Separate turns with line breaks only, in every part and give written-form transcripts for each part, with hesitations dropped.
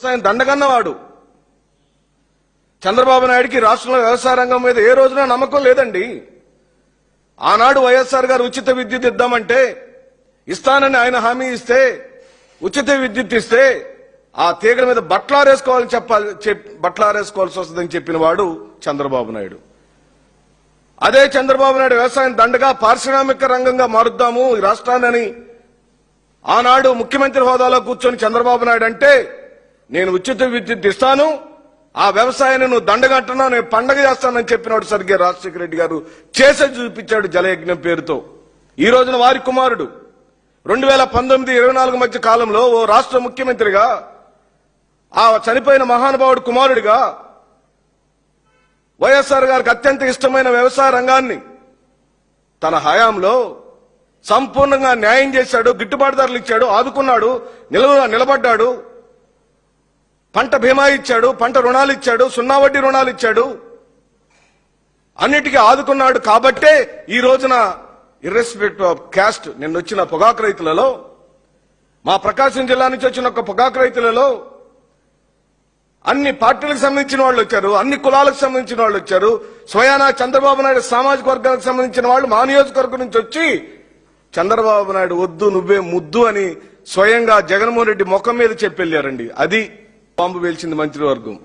వ్యవసాయం దండగన్నవాడు. చంద్రబాబు నాయుడికి రాష్ట్రంలో వ్యవసాయ రంగం మీద ఏ రోజున నమ్మకం లేదండి. ఆనాడు వైఎస్ఆర్ గారు ఉచిత విద్యుత్ ఇద్దామంటే ఇస్తానని ఆయన హామీ ఇస్తే, ఉచిత విద్యుత్ ఇస్తే ఆ తీగల మీద బట్టలారేసుకోవాల్సి వస్తుందని చెప్పిన వాడు చంద్రబాబు నాయుడు. అదే చంద్రబాబు నాయుడు వ్యవసాయం దండగా పారిశ్రామిక రంగంగా మారుద్దాము ఈ రాష్ట్రాన్ని ఆనాడు ముఖ్యమంత్రి హోదాలో కూర్చొని చంద్రబాబు నాయుడు అంటే, నేను ఉచిత విద్యుత్ ఇస్తాను, ఆ వ్యవసాయాన్ని నువ్వు దండగంటున్నా, నేను పండగ చేస్తానని చెప్పినాడు స్వర్గీయ రాజశేఖర రెడ్డి గారు. చేసే చూపించాడు జలయజ్ఞం పేరుతో. ఈ రోజున వారి కుమారుడు 2019-24 మధ్య కాలంలో ఓ రాష్ట్ర ముఖ్యమంత్రిగా, ఆ చనిపోయిన మహానుభావుడు కుమారుడిగా వైఎస్ఆర్ గారికి అత్యంత ఇష్టమైన వ్యవసాయ రంగాన్ని తన హయాంలో సంపూర్ణంగా న్యాయం చేశాడు, గిట్టుబాటు ధరలు ఇచ్చాడు, ఆదుకున్నాడు, నిలబడ్డాడు, పంట బీమా ఇచ్చాడు, పంట రుణాలు ఇచ్చాడు, 0 వడ్డీ రుణాలు ఇచ్చాడు, అన్నిటికీ ఆదుకున్నాడు. కాబట్టే ఈ రోజున ఇర్రెస్పెక్టివ్ ఆఫ్ క్యాస్ట్ నిన్న వచ్చిన పొగాకు రైతులలో, మా ప్రకాశం జిల్లా నుంచి వచ్చిన ఒక పొగాకు రైతులలో అన్ని పార్టీలకు సంబంధించిన వాళ్ళు వచ్చారు, అన్ని కులాలకు సంబంధించిన వాళ్ళు వచ్చారు. స్వయానా చంద్రబాబు నాయుడు సామాజిక వర్గాలకు సంబంధించిన వాళ్ళు మా నియోజకవర్గం నుంచి వచ్చి చంద్రబాబు నాయుడు వద్దు నువ్వే ముద్దు అని స్వయంగా జగన్మోహన్ రెడ్డి ముఖం మీద చెప్పెళ్లారండి. అది బాంబు వేల్చింది మంత్రివర్గం.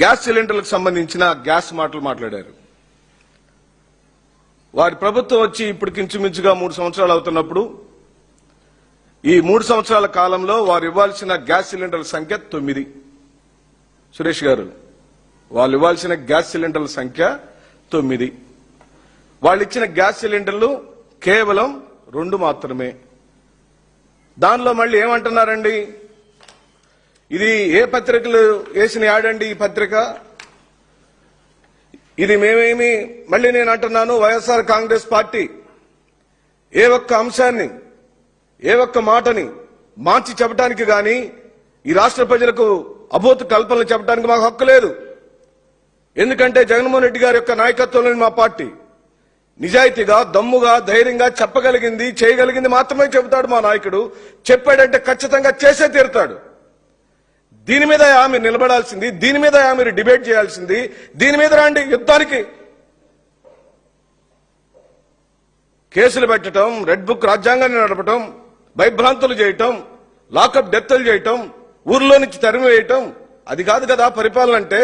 గ్యాస్ సిలిండర్లకు సంబంధించిన గ్యాస్ మాటలు మాట్లాడారు. వారి ప్రభుత్వం వచ్చి ఇప్పటికి ఇంచుమించుగా 3 సంవత్సరాలు అవుతున్నప్పుడు, ఈ 3 సంవత్సరాల కాలంలో వారు ఇవ్వాల్సిన గ్యాస్ సిలిండర్ల సంఖ్య 9. సురేష్ గారు, వాళ్ళు ఇవ్వాల్సిన గ్యాస్ సిలిండర్ల సంఖ్య 9. వాళ్ళు ఇచ్చిన గ్యాస్ సిలిండర్లు కేవలం 2 మాత్రమే. దానిలో మళ్ళీ ఏమంటున్నారండి, ఇది ఏ పత్రికలు వేసిన యాడండి ఈ పత్రిక, ఇది మేమేమి, మళ్ళీ నేను అంటున్నాను, వైఎస్ఆర్ కాంగ్రెస్ పార్టీ ఏ ఒక్క అంశాన్ని, ఏ ఒక్క మాటని మార్చి చెప్పడానికి గాని, ఈ రాష్ట్ర ప్రజలకు అబోధ కల్పనలు చెప్పడానికి మాకు హక్కు లేదు. ఎందుకంటే జగన్మోహన్ రెడ్డి గారి యొక్క నాయకత్వంలోని మా పార్టీ నిజాయితీగా, దమ్ముగా, ధైర్యంగా చెప్పగలిగింది, చేయగలిగింది మాత్రమే చెబుతాడు మా నాయకుడు. చెప్పాడంటే ఖచ్చితంగా చేసే తీరుతాడు. దీని మీద మీరు నిలబడాల్సింది, దీని మీద మీరు డిబేట్ చేయాల్సింది, దీని మీద రండి యుద్ధానికి. కేసులు పెట్టడం, రెడ్ బుక్ రాజ్యాంగాన్ని నడపడం, భయభ్రాంతులు చేయటం, లాకప్ డెత్తులు చేయటం, ఊర్లో నుంచి తరిమివేయటం, అది కాదు కదా పరిపాలన అంటే,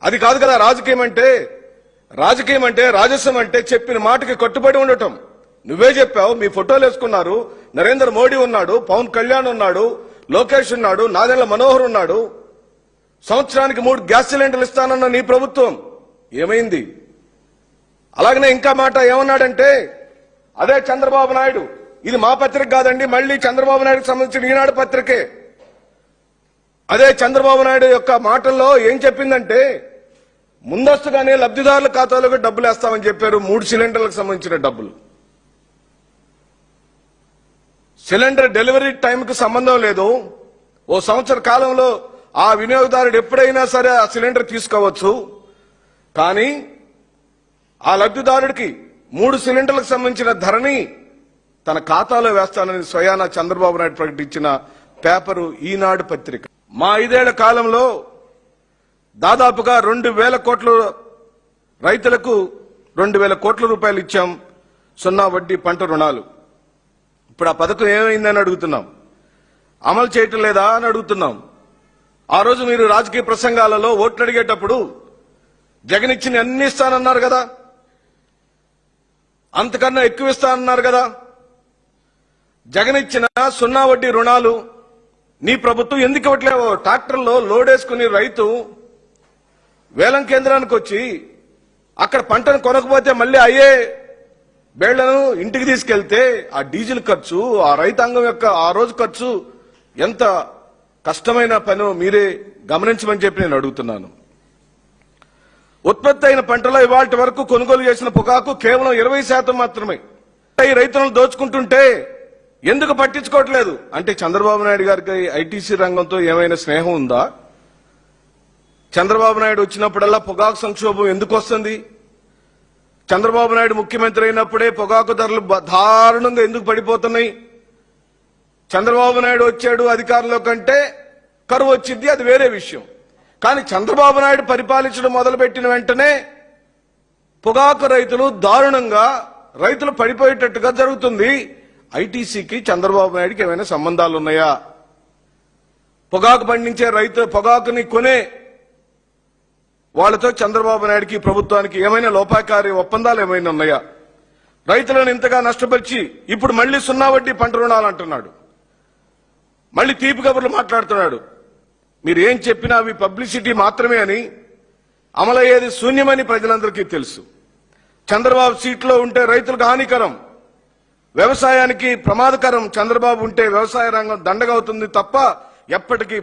అది కాదు కదా రాజకీయం అంటే. రాజకీయం అంటే, రాజస్వం అంటే చెప్పిన మాటకి కట్టుబడి ఉండటం. నువ్వే చెప్పావు, మీ ఫోటోలు వేసుకున్నారు, నరేంద్ర మోడీ ఉన్నాడు, పవన్ కళ్యాణ్ ఉన్నాడు, లోకేష్ ఉన్నాడు, నాదెళ్ల మనోహర్ ఉన్నాడు. సంవత్సరానికి 3 గ్యాస్ సిలిండర్లు ఇస్తానన్న నీ ప్రభుత్వం ఏమైంది? అలాగనే ఇంకా మాట ఏమన్నాడంటే, అదే చంద్రబాబు నాయుడు, ఇది మా పత్రిక కాదండి, మళ్ళీ చంద్రబాబు నాయుడుకి సంబంధించిన ఈనాడు పత్రికే. అదే చంద్రబాబు నాయుడు యొక్క మాటల్లో ఏం చెప్పిందంటే, ముందస్తుగానే లబ్ధిదారుల ఖాతాలోకి డబ్బులు వేస్తామని చెప్పారు. 3 సిలిండర్లకు సంబంధించిన డబ్బులు. సిలిండర్ డెలివరీ టైంకి సంబంధం లేదు. ఓ సంవత్సర కాలంలో ఆ వినియోగదారుడు ఎప్పుడైనా సరే ఆ సిలిండర్ తీసుకోవచ్చు. కానీ ఆ లబ్ధిదారుడికి 3 సిలిండర్లకు సంబంధించిన ధరని తన ఖాతాలో వేస్తానని స్వయానా చంద్రబాబు నాయుడు ప్రకటించిన పేపరు ఈనాడు పత్రిక. మా 5 ఏళ్ల కాలంలో దాదాపుగా 2,000 కోట్ల రైతులకు 2,000 కోట్ల రూపాయలు ఇచ్చాం, 0 వడ్డీ పంట రుణాలు. ఇప్పుడు ఆ పథకం ఏమైందని అడుగుతున్నాం. అమలు చేయటం లేదా అని అడుగుతున్నాం. ఆ రోజు మీరు రాజకీయ ప్రసంగాలలో ఓట్లు అడిగేటప్పుడు జగన్ ఇచ్చిన అన్ని ఇస్తానన్నారు కదా, అంతకన్నా ఎక్కువ ఇస్తానన్నారు కదా. జగన్ ఇచ్చిన 0 వడ్డీ రుణాలు నీ ప్రభుత్వం ఎందుకు ఇవ్వట్లేవో. ట్రాక్టర్లో లోడ్ వేసుకుని రైతు వేలం కేంద్రానికి వచ్చి అక్కడ పంటను కొనకపోతే మళ్ళీ అయ్యే బేళ్లను ఇంటికి తీసుకెళ్తే ఆ డీజిల్ ఖర్చు, ఆ రైతాంగం యొక్క ఆ రోజు ఖర్చు ఎంత కష్టమైన పనో మీరే గమనించమని చెప్పి నేను అడుగుతున్నాను. ఉత్పత్తి అయిన పంటలో ఇవాళ వరకు కొనుగోలు చేసిన పొగాకు కేవలం 20% మాత్రమే. ఈ రైతులను దోచుకుంటుంటే ఎందుకు పట్టించుకోవట్లేదు అంటే చంద్రబాబు నాయుడు గారికి ఐటీసీ రంగంతో ఏమైనా స్నేహం ఉందా? చంద్రబాబు నాయుడు వచ్చినప్పుడల్లా పొగాకు సంక్షోభం ఎందుకు వస్తుంది? చంద్రబాబు నాయుడు ముఖ్యమంత్రి అయినప్పుడే పొగాకు ధరలు దారుణంగా ఎందుకు పడిపోతున్నాయి? చంద్రబాబు నాయుడు వచ్చాడు అధికారంలో కంటే కరువు వచ్చింది, అది వేరే విషయం. కానీ చంద్రబాబు నాయుడు పరిపాలించడం మొదలుపెట్టిన వెంటనే పొగాకు రైతులు దారుణంగా రైతులు పడిపోయేటట్టుగా జరుగుతుంది. ఐటీసీకి చంద్రబాబు నాయుడుకి ఏమైనా సంబంధాలు ఉన్నాయా? పొగాకు పండించే రైతు పొగాకుని కొనే వాళ్ళతో చంద్రబాబు నాయుడుకి ప్రభుత్వానికి ఏమైనా లోపాకారి ఒప్పందాలు ఏమైనా ఉన్నాయా? రైతులను ఇంతగా నష్టపరిచి ఇప్పుడు మళ్లీ 0 వడ్డీ పంట రుణాలు అంటున్నాడు. మళ్లీ తీపి కబుర్లు మాట్లాడుతున్నాడు. మీరు ఏం చెప్పినా అవి పబ్లిసిటీ మాత్రమే అని, అమలయ్యేది శూన్యమని ప్రజలందరికీ తెలుసు. చంద్రబాబు సీట్లో ఉంటే రైతులకు హానికరం, వ్యవసాయానికి ప్రమాదకరం. చంద్రబాబు ఉంటే వ్యవసాయ రంగం దండగవుతుంది తప్ప ఎప్పటికీ